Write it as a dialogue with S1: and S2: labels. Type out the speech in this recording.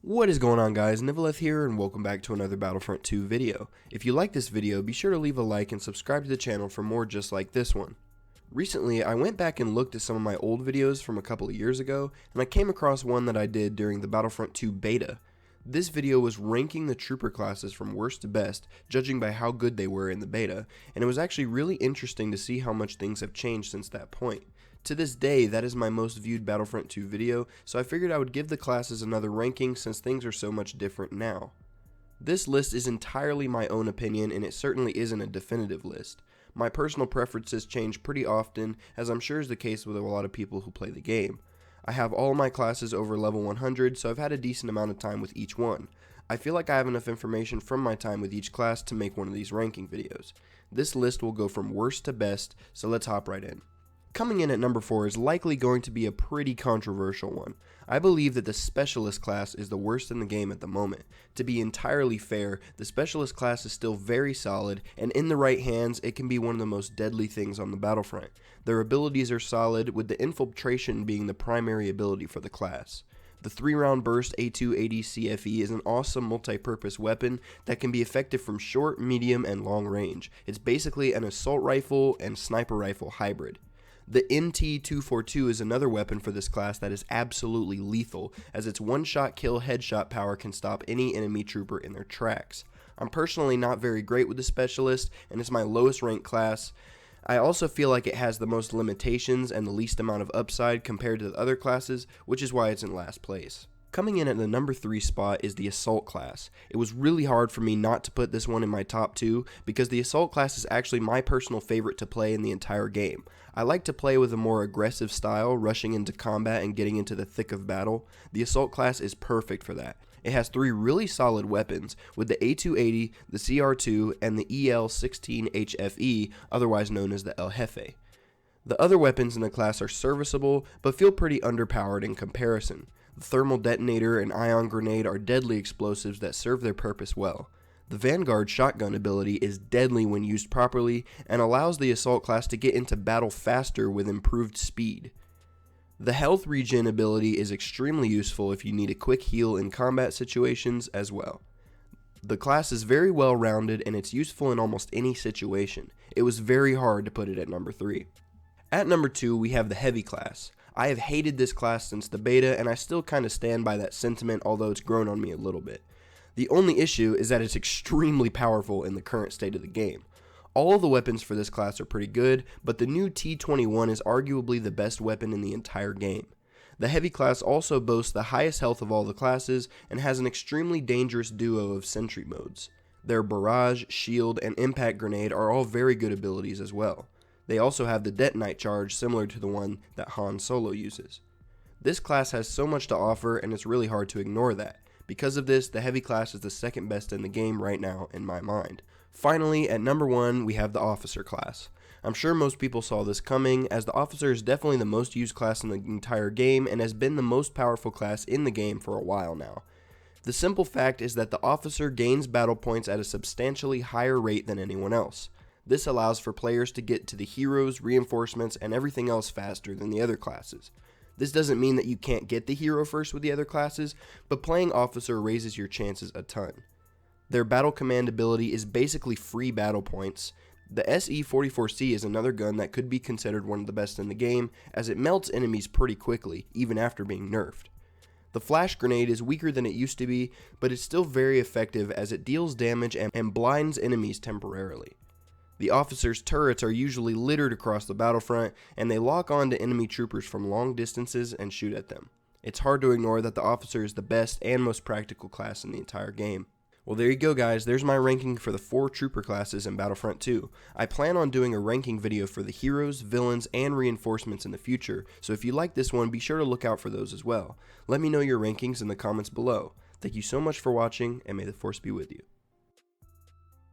S1: What is going on, guys? Nivoleth here, and welcome back to another Battlefront 2 video. If you like this video, be sure to leave a like and subscribe to the channel for more just like this one. Recently, I went back and looked at some of my old videos from a couple of years ago, and I came across one that I did during the Battlefront 2 beta. This video was ranking the trooper classes from worst to best, judging by how good they were in the beta, and it was actually really interesting to see how much things have changed since that point. To this day, that is my most viewed Battlefront 2 video, so I figured I would give the classes another ranking since things are so much different now. This list is entirely my own opinion, and it certainly isn't a definitive list. My personal preferences change pretty often, as I'm sure is the case with a lot of people who play the game. I have all my classes over level 100, so I've had a decent amount of time with each one. I feel like I have enough information from my time with each class to make one of these ranking videos. This list will go from worst to best, so let's hop right in. Coming in at number 4 is likely going to be a pretty controversial one. I believe that the Specialist class is the worst in the game at the moment. To be entirely fair, the Specialist class is still very solid, and in the right hands, it can be one of the most deadly things on the battlefront. Their abilities are solid, with the Infiltration being the primary ability for the class. The 3-round burst A280 CFE is an awesome multi-purpose weapon that can be effective from short, medium, and long range. It's basically an assault rifle and sniper rifle hybrid. The MT-242 is another weapon for this class that is absolutely lethal, as its one-shot kill headshot power can stop any enemy trooper in their tracks. I'm personally not very great with the Specialist, and it's my lowest ranked class. I also feel like it has the most limitations and the least amount of upside compared to the other classes, which is why it's in last place. Coming in at the number 3 spot is the Assault class. It was really hard for me not to put this one in my top 2 because the Assault class is actually my personal favorite to play in the entire game. I like to play with a more aggressive style, rushing into combat and getting into the thick of battle. The Assault class is perfect for that. It has 3 really solid weapons, with the A280, the CR2, and the EL-16 HFE, otherwise known as the El Jefe. The other weapons in the class are serviceable, but feel pretty underpowered in comparison. The thermal detonator and ion grenade are deadly explosives that serve their purpose well. The Vanguard shotgun ability is deadly when used properly and allows the Assault class to get into battle faster with improved speed. The health regen ability is extremely useful if you need a quick heal in combat situations as well. The class is very well rounded and it's useful in almost any situation. It was very hard to put it at number 3. At number 2, we have the Heavy class. I have hated this class since the beta, and I still kind of stand by that sentiment, although it's grown on me a little bit. The only issue is that it's extremely powerful in the current state of the game. All of the weapons for this class are pretty good, but the new T-21 is arguably the best weapon in the entire game. The Heavy class also boasts the highest health of all the classes, and has an extremely dangerous duo of sentry modes. Their Barrage, Shield, and Impact Grenade are all very good abilities as well. They also have the Detonite charge similar to the one that Han Solo uses. This class has so much to offer and it's really hard to ignore that. Because of this, the Heavy class is the second best in the game right now in my mind. Finally, at number 1, we have the Officer class. I'm sure most people saw this coming, as the Officer is definitely the most used class in the entire game and has been the most powerful class in the game for a while now. The simple fact is that the Officer gains battle points at a substantially higher rate than anyone else. This allows for players to get to the heroes, reinforcements, and everything else faster than the other classes. This doesn't mean that you can't get the hero first with the other classes, but playing Officer raises your chances a ton. Their battle command ability is basically free battle points. The SE-44C is another gun that could be considered one of the best in the game, as it melts enemies pretty quickly, even after being nerfed. The Flash Grenade is weaker than it used to be, but it's still very effective as it deals damage and blinds enemies temporarily. The Officer's turrets are usually littered across the battlefront, and they lock on to enemy troopers from long distances and shoot at them. It's hard to ignore that the Officer is the best and most practical class in the entire game. Well, there you go, guys. There's my ranking for the 4 trooper classes in Battlefront 2. I plan on doing a ranking video for the heroes, villains, and reinforcements in the future, so if you like this one, be sure to look out for those as well. Let me know your rankings in the comments below. Thank you so much for watching, and may the Force be with you.